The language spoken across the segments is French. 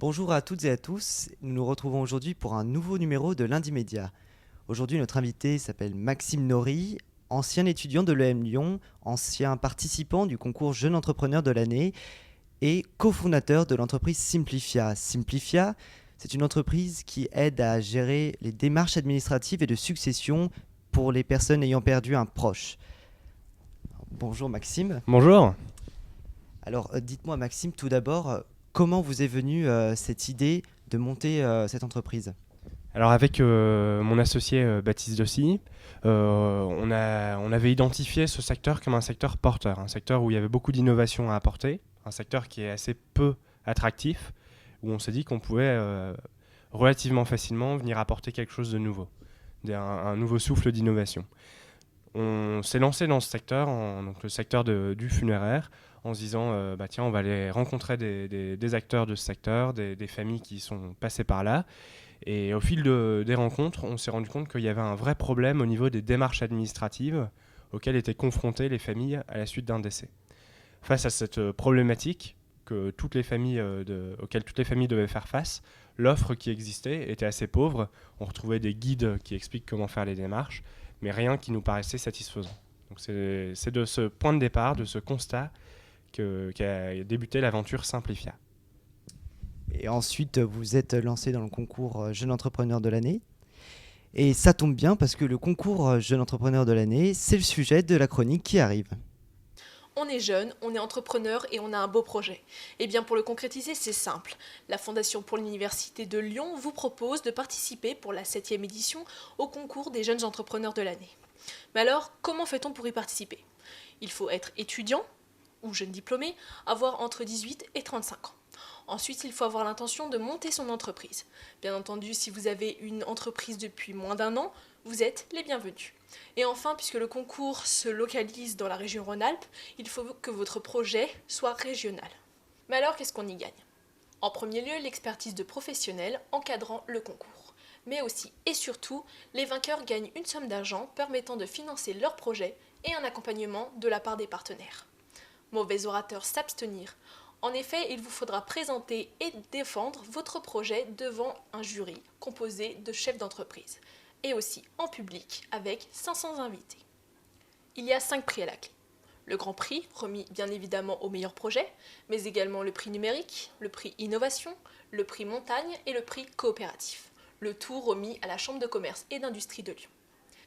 Bonjour à toutes et à tous, nous nous retrouvons aujourd'hui pour un nouveau numéro de Lundi Média. Aujourd'hui notre invité s'appelle Maxime Nory, ancien étudiant de l'EM Lyon, ancien participant du concours Jeune Entrepreneur de l'année et cofondateur de l'entreprise Simplifia. Simplifia, c'est une entreprise qui aide à gérer les démarches administratives et de succession pour les personnes ayant perdu un proche. Bonjour Maxime. Bonjour. Alors dites-moi Maxime, tout d'abord, comment vous est venue cette idée de monter cette entreprise ? Alors avec mon associé Baptiste Dossi, on avait identifié ce secteur comme un secteur porteur, un secteur où il y avait beaucoup d'innovation à apporter, un secteur qui est assez peu attractif, où on s'est dit qu'on pouvait relativement facilement venir apporter quelque chose de nouveau, un nouveau souffle d'innovation. On s'est lancé dans ce secteur, donc le secteur du funéraire, en se disant tiens, on va aller rencontrer des acteurs de ce secteur, des familles qui sont passées par là. Et au fil des rencontres, on s'est rendu compte qu'il y avait un vrai problème au niveau des démarches administratives auxquelles étaient confrontées les familles à la suite d'un décès. Face à cette problématique auxquelles toutes les familles devaient faire face, l'offre qui existait était assez pauvre. On retrouvait des guides qui expliquent comment faire les démarches, mais rien qui nous paraissait satisfaisant. Donc c'est de ce point de départ, de ce constat, qu'a débuté l'aventure Simplifia. Et ensuite, vous êtes lancé dans le concours Jeune Entrepreneur de l'année. Et ça tombe bien parce que le concours Jeune Entrepreneur de l'année, c'est le sujet de la chronique qui arrive. On est jeune, on est entrepreneur et on a un beau projet. Eh bien pour le concrétiser, c'est simple. La Fondation pour l'Université de Lyon vous propose de participer pour la 7e édition au concours des jeunes entrepreneurs de l'année. Mais alors, comment fait-on pour y participer ? Il faut être étudiant ou jeune diplômé, avoir entre 18 et 35 ans. Ensuite, il faut avoir l'intention de monter son entreprise. Bien entendu, si vous avez une entreprise depuis moins d'1 an, vous êtes les bienvenus. Et enfin, puisque le concours se localise dans la région Rhône-Alpes, il faut que votre projet soit régional. Mais alors, qu'est-ce qu'on y gagne ? En premier lieu, l'expertise de professionnels encadrant le concours. Mais aussi et surtout, les vainqueurs gagnent une somme d'argent permettant de financer leur projet et un accompagnement de la part des partenaires. Mauvais orateur s'abstenir. En effet, il vous faudra présenter et défendre votre projet devant un jury composé de chefs d'entreprise, et aussi en public avec 500 invités. Il y a 5 prix à la clé. Le grand prix, remis bien évidemment au meilleur projet, mais également le prix numérique, le prix innovation, le prix montagne et le prix coopératif. Le tout remis à la Chambre de commerce et d'industrie de Lyon.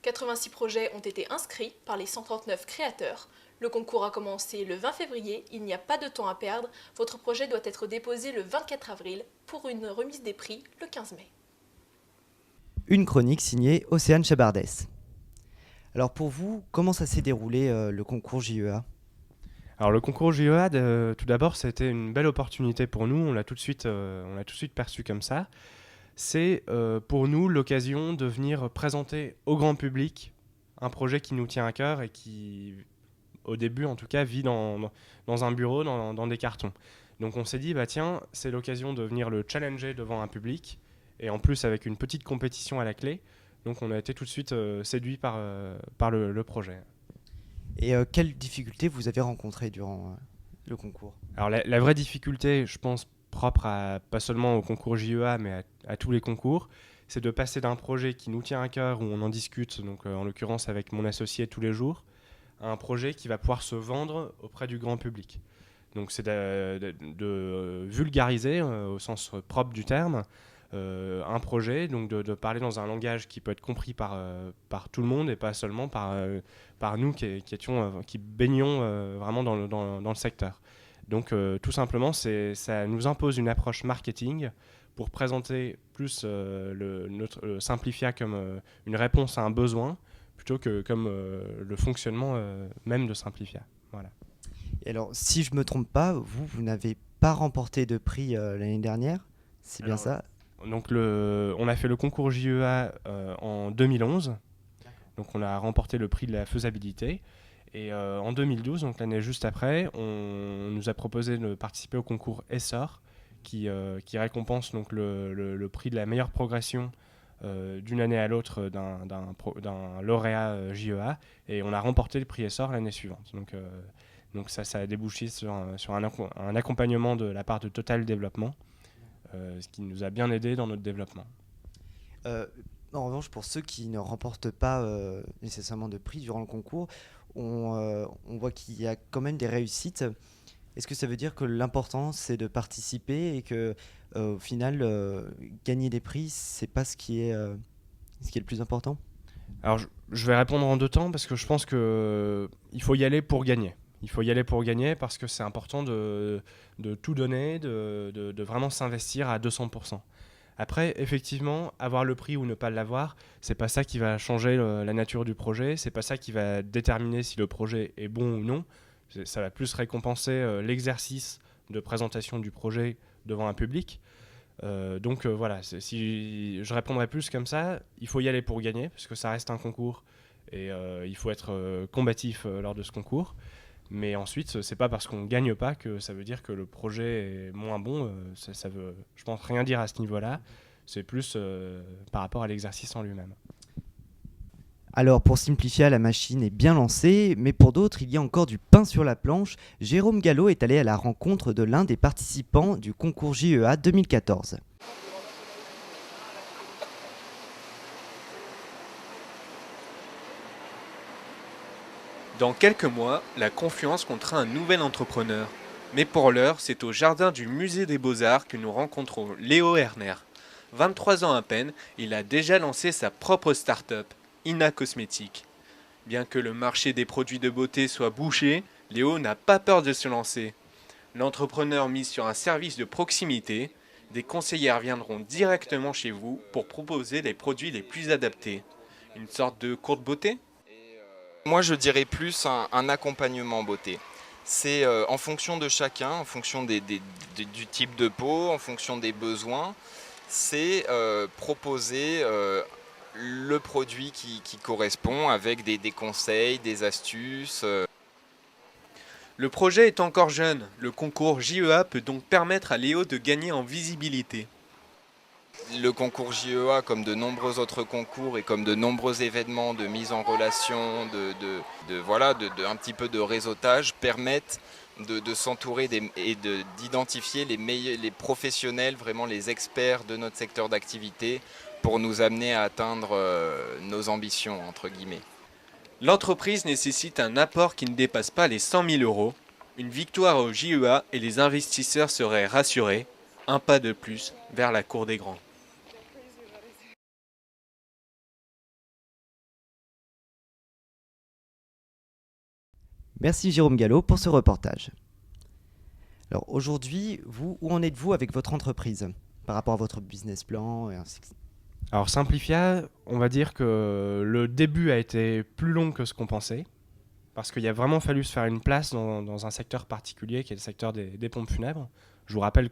86 projets ont été inscrits par les 139 créateurs. Le concours a commencé le 20 février, il n'y a pas de temps à perdre. Votre projet doit être déposé le 24 avril pour une remise des prix le 15 mai. Une chronique signée Océane Chabardès. Alors pour vous, comment ça s'est déroulé le concours JEA ? Alors le concours JEA, tout d'abord, c'était une belle opportunité pour nous. On l'a tout de suite perçu comme ça. C'est pour nous l'occasion de venir présenter au grand public un projet qui nous tient à cœur et qui, au début en tout cas, vit dans un bureau, dans des cartons. Donc on s'est dit, tiens, c'est l'occasion de venir le challenger devant un public, et en plus avec une petite compétition à la clé. Donc on a été tout de suite séduit par le projet. Et quelles difficultés vous avez rencontrées durant le concours ? Alors la vraie difficulté, je pense, propre pas seulement au concours JEA, mais à tous les concours, c'est de passer d'un projet qui nous tient à cœur, où on en discute, donc en l'occurrence avec mon associé tous les jours, à un projet qui va pouvoir se vendre auprès du grand public. Donc c'est de vulgariser, au sens propre du terme, un projet, donc de parler dans un langage qui peut être compris par tout le monde et pas seulement par nous qui baignons vraiment dans le secteur. Donc tout simplement, ça nous impose une approche marketing pour présenter plus notre Simplifia comme une réponse à un besoin plutôt que comme le fonctionnement même de Simplifia. Voilà. Et alors, si je ne me trompe pas, vous n'avez pas remporté de prix l'année dernière, c'est bien Alors, ça ? Donc on a fait le concours JEA en 2011. Donc on a remporté le prix de la faisabilité. Et en 2012, donc l'année juste après, on nous a proposé de participer au concours Essor, qui récompense donc le prix de la meilleure progression d'une année à l'autre d'un lauréat JEA. Et on a remporté le prix Essor l'année suivante. Donc ça a débouché sur un accompagnement de la part de Total Développement ce qui nous a bien aidé dans notre développement. En revanche, pour ceux qui ne remportent pas nécessairement de prix durant le concours, on voit qu'il y a quand même des réussites. Est-ce que ça veut dire que l'important, c'est de participer et que, au final, gagner des prix, c'est pas ce qui est le plus important? Alors, je vais répondre en deux temps parce que je pense qu'il faut y aller pour gagner. Il faut y aller pour gagner parce que c'est important de tout donner, de vraiment s'investir à 200%. Après, effectivement, avoir le prix ou ne pas l'avoir, c'est pas ça qui va changer la nature du projet, c'est pas ça qui va déterminer si le projet est bon ou non. Ça va plus récompenser l'exercice de présentation du projet devant un public. Donc voilà, si je répondrais plus comme ça, il faut y aller pour gagner, parce que ça reste un concours, et il faut être combatif lors de ce concours. Mais ensuite, c'est pas parce qu'on gagne pas que ça veut dire que le projet est moins bon. Ça veut, je pense, rien dire à ce niveau-là. C'est plus par rapport à l'exercice en lui-même. Alors, pour simplifier, la machine est bien lancée, mais pour d'autres, il y a encore du pain sur la planche. Jérôme Gallo est allé à la rencontre de l'un des participants du concours JEA 2014. Dans quelques mois, la Confluence comptera un nouvel entrepreneur. Mais pour l'heure, c'est au jardin du Musée des Beaux-Arts que nous rencontrons Léo Herner. 23 ans à peine, il a déjà lancé sa propre start-up, Ina Cosmétiques. Bien que le marché des produits de beauté soit bouché, Léo n'a pas peur de se lancer. L'entrepreneur mise sur un service de proximité. Des conseillères viendront directement chez vous pour proposer les produits les plus adaptés. Une sorte de courte beauté ? Moi, je dirais plus un accompagnement beauté. C'est en fonction de chacun, en fonction du type de peau, en fonction des besoins, c'est proposer le produit qui correspond avec des conseils, des astuces. Le projet est encore jeune. Le concours JEA peut donc permettre à Léo de gagner en visibilité. Le concours JEA, comme de nombreux autres concours et comme de nombreux événements de mise en relation, un petit peu de réseautage, permettent de s'entourer et d'identifier les professionnels, vraiment les experts de notre secteur d'activité pour nous amener à atteindre nos ambitions, entre guillemets. L'entreprise nécessite un apport qui ne dépasse pas les 100 000 euros. Une victoire au JEA et les investisseurs seraient rassurés. Un pas de plus vers la cour des grands. Merci Jérôme Gallo pour ce reportage. Alors aujourd'hui, où en êtes-vous avec votre entreprise par rapport à votre business plan et ainsi de suite? Alors Simplifia, on va dire que le début a été plus long que ce qu'on pensait, parce qu'il a vraiment fallu se faire une place dans un secteur particulier qui est le secteur des pompes funèbres. Je vous rappelle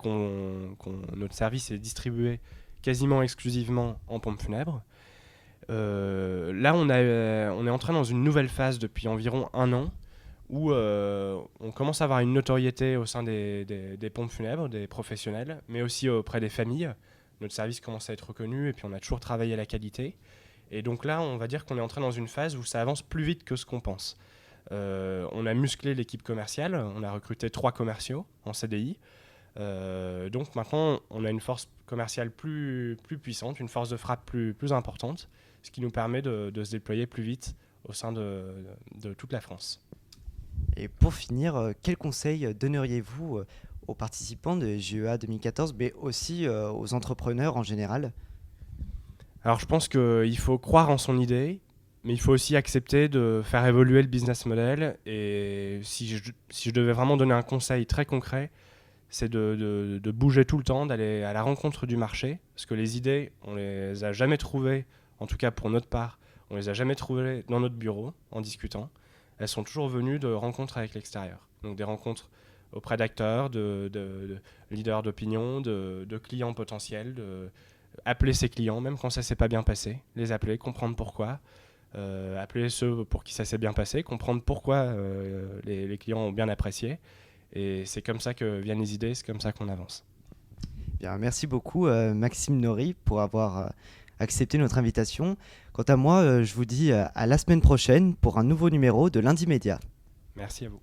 notre service est distribué quasiment exclusivement en pompes funèbres. Là, on est entré dans une nouvelle phase depuis environ 1 an, où on commence à avoir une notoriété au sein des pompes funèbres, des professionnels, mais aussi auprès des familles. Notre service commence à être reconnu et puis on a toujours travaillé la qualité. Et donc là, on va dire qu'on est entré dans une phase où ça avance plus vite que ce qu'on pense. On a musclé l'équipe commerciale, on a recruté 3 commerciaux en CDI. Donc maintenant, on a une force commerciale plus puissante, une force de frappe plus importante, ce qui nous permet de se déployer plus vite au sein de toute la France. Et pour finir, quels conseils donneriez-vous aux participants de JEA 2014, mais aussi aux entrepreneurs en général? Alors je pense qu'il faut croire en son idée, mais il faut aussi accepter de faire évoluer le business model. Et si je devais vraiment donner un conseil très concret, c'est de bouger tout le temps, d'aller à la rencontre du marché, parce que les idées, on les a jamais trouvées, en tout cas pour notre part, on les a jamais trouvées dans notre bureau en discutant. Elles sont toujours venues de rencontres avec l'extérieur. Donc des rencontres auprès d'acteurs, de leaders d'opinion, de clients potentiels, appeler ses clients, même quand ça ne s'est pas bien passé, les appeler, comprendre pourquoi, appeler ceux pour qui ça s'est bien passé, comprendre pourquoi les clients ont bien apprécié. Et c'est comme ça que viennent les idées, c'est comme ça qu'on avance. Bien, merci beaucoup Maxime Nori pour avoir accepté notre invitation. Quant à moi, je vous dis à la semaine prochaine pour un nouveau numéro de Lundi Média. Merci à vous.